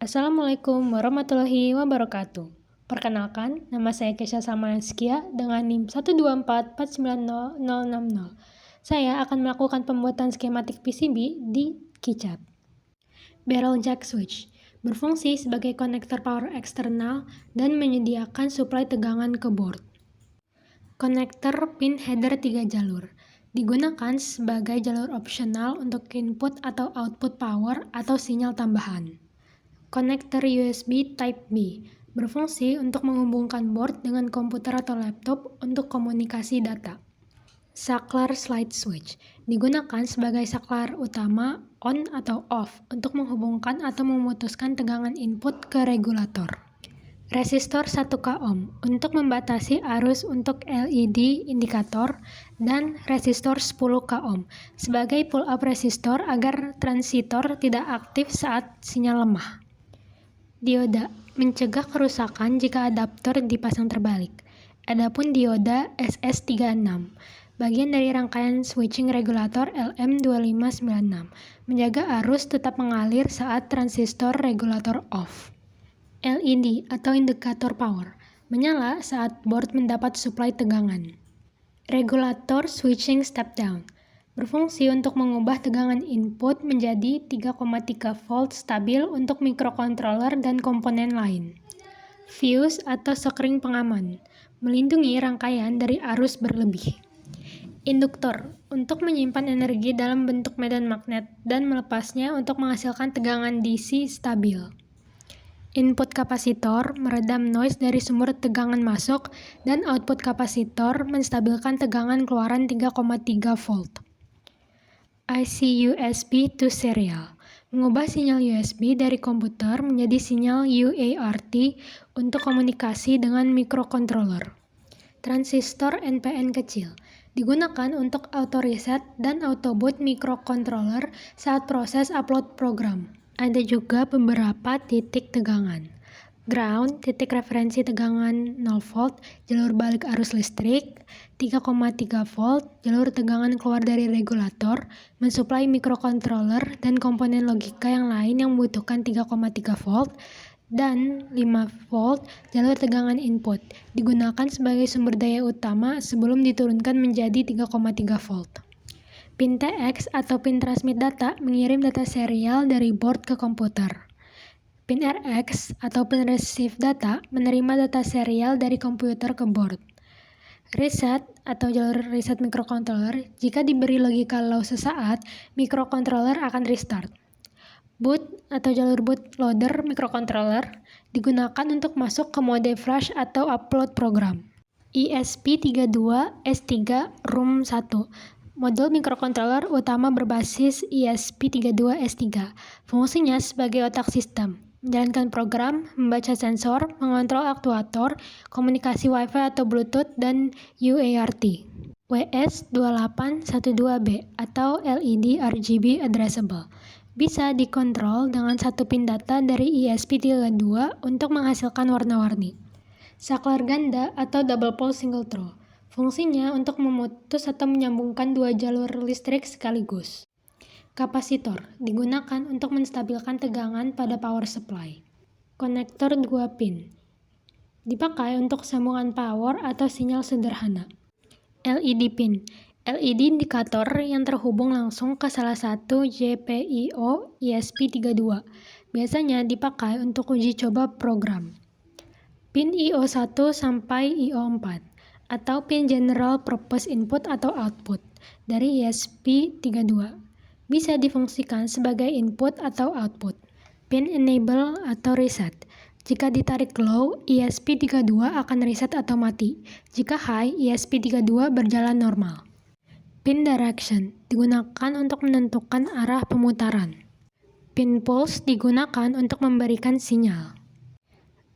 Assalamualaikum warahmatullahi wabarakatuh. Perkenalkan, nama saya Kesha Salmanaskia dengan NIM 124490060. Saya akan melakukan pembuatan skematik PCB di KiCad. Barrel jack switch berfungsi sebagai konektor power eksternal dan menyediakan suplai tegangan ke board. Konektor pin header 3 jalur digunakan sebagai jalur opsional untuk input atau output power atau sinyal tambahan. Konektor USB Type-B berfungsi untuk menghubungkan board dengan komputer atau laptop untuk komunikasi data. Saklar slide switch digunakan sebagai saklar utama on atau off untuk menghubungkan atau memutuskan tegangan input ke regulator. Resistor 1 ohm untuk membatasi arus untuk LED indikator dan resistor 10 ohm sebagai pull-up resistor agar transistor tidak aktif saat sinyal lemah. Dioda mencegah kerusakan jika adaptor dipasang terbalik. Adapun dioda SS36, bagian dari rangkaian switching regulator LM2596, menjaga arus tetap mengalir saat transistor regulator off. LED atau indikator power, menyala saat board mendapat suplai tegangan. Regulator switching step down, berfungsi untuk mengubah tegangan input menjadi 3,3 volt stabil untuk mikrokontroler dan komponen lain. Fuse atau sekring pengaman, melindungi rangkaian dari arus berlebih. Induktor, untuk menyimpan energi dalam bentuk medan magnet dan melepasnya untuk menghasilkan tegangan DC stabil. Input kapasitor meredam noise dari sumber tegangan masuk dan output kapasitor menstabilkan tegangan keluaran 3,3 volt. IC USB to serial mengubah sinyal USB dari komputer menjadi sinyal UART untuk komunikasi dengan mikrokontroler. Transistor NPN kecil digunakan untuk auto reset dan auto boot mikrokontroler saat proses upload program. Ada juga beberapa titik tegangan. Ground, titik referensi tegangan 0 volt, jalur balik arus listrik, 3,3 volt, jalur tegangan keluar dari regulator, mensuplai mikrokontroler dan komponen logika yang lain yang membutuhkan 3,3 volt, dan 5 volt, jalur tegangan input, digunakan sebagai sumber daya utama sebelum diturunkan menjadi 3,3 volt. Pin TX atau pin transmit data mengirim data serial dari board ke komputer. Pin RX atau pin receive data menerima data serial dari komputer ke board. Reset atau jalur reset mikrokontroler, jika diberi logika low sesaat, mikrokontroler akan restart. Boot atau jalur bootloader mikrokontroler digunakan untuk masuk ke mode flash atau upload program. ESP32S3 Room 1 modul mikrokontroler utama berbasis ESP32S3. Fungsinya sebagai otak sistem, menjalankan program, membaca sensor, mengontrol aktuator, komunikasi Wi-Fi atau Bluetooth, dan UART. WS2812B atau LED RGB Addressable bisa dikontrol dengan satu pin data dari ESP32 untuk menghasilkan warna-warni. Saklar ganda atau double pole single throw. Fungsinya untuk memutus atau menyambungkan dua jalur listrik sekaligus. Kapasitor digunakan untuk menstabilkan tegangan pada power supply. Konektor 2 pin dipakai untuk sambungan power atau sinyal sederhana. LED pin, LED indikator yang terhubung langsung ke salah satu GPIO ESP32, biasanya dipakai untuk uji coba program. Pin IO1 sampai IO4 atau pin general purpose input atau output dari ESP32 bisa difungsikan sebagai input atau output. Pin enable atau reset. Jika ditarik low, ESP32 akan reset atau mati. Jika high, ESP32 berjalan normal. Pin direction digunakan untuk menentukan arah pemutaran. Pin pulse digunakan untuk memberikan sinyal.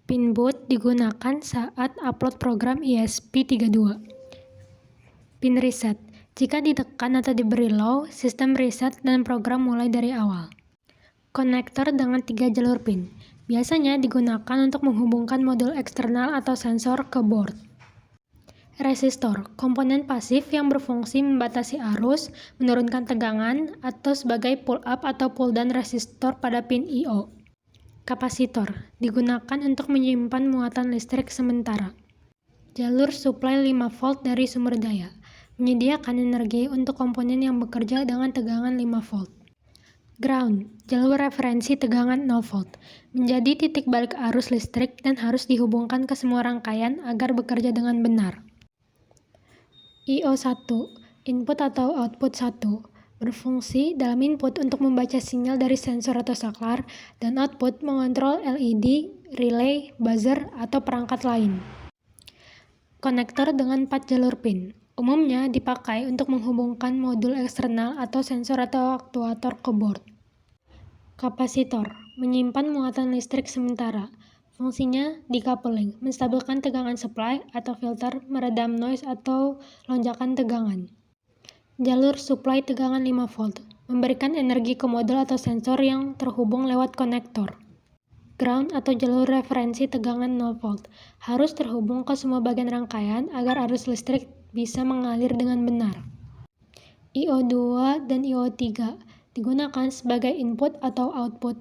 Pin boot digunakan saat upload program ESP32. Pin reset. Jika ditekan atau diberi low, sistem reset dan program mulai dari awal. Konektor dengan 3 jalur pin. Biasanya digunakan untuk menghubungkan modul eksternal atau sensor ke board. Resistor, komponen pasif yang berfungsi membatasi arus, menurunkan tegangan, atau sebagai pull up atau pull down resistor pada pin I/O. Kapasitor digunakan untuk menyimpan muatan listrik sementara. Jalur suplai 5 volt dari sumber daya menyediakan energi untuk komponen yang bekerja dengan tegangan 5 volt. Ground, jalur referensi tegangan 0 volt, menjadi titik balik arus listrik dan harus dihubungkan ke semua rangkaian agar bekerja dengan benar. I/O1, input atau output 1, berfungsi dalam input untuk membaca sinyal dari sensor atau saklar, dan output mengontrol LED, relay, buzzer, atau perangkat lain. Konektor dengan 4 jalur pin, umumnya dipakai untuk menghubungkan modul eksternal atau sensor atau aktuator ke board. Kapasitor, menyimpan muatan listrik sementara. Fungsinya decoupling, menstabilkan tegangan supply atau filter, meredam noise atau lonjakan tegangan. Jalur suplai tegangan 5 volt, memberikan energi ke modul atau sensor yang terhubung lewat konektor. Ground atau jalur referensi tegangan 0 volt, harus terhubung ke semua bagian rangkaian agar arus listrik bisa mengalir dengan benar. I/O2 dan I/O3 digunakan sebagai input atau output.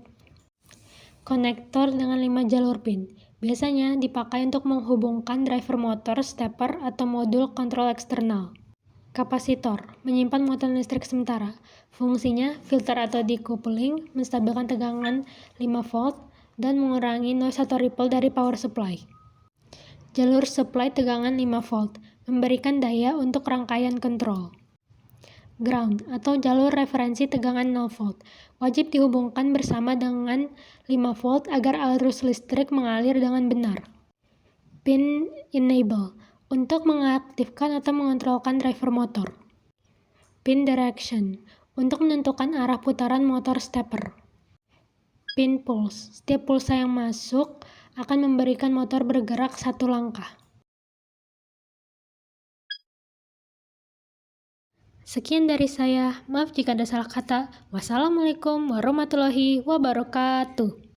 Konektor dengan 5 jalur pin, biasanya dipakai untuk menghubungkan driver motor, stepper, atau modul kontrol eksternal. Kapasitor, menyimpan muatan listrik sementara. Fungsinya filter atau decoupling, menstabilkan tegangan 5 volt, dan mengurangi noise atau ripple dari power supply. Jalur supply tegangan 5 volt, memberikan daya untuk rangkaian kontrol. Ground atau jalur referensi tegangan 0 volt, wajib dihubungkan bersama dengan 5 volt agar arus listrik mengalir dengan benar. Pin enable, untuk mengaktifkan atau mengontrolkan driver motor. Pin direction, untuk menentukan arah putaran motor stepper. Pin pulse, setiap pulsa yang masuk akan memberikan motor bergerak satu langkah. Sekian dari saya, maaf jika ada salah kata. Wassalamualaikum warahmatullahi wabarakatuh.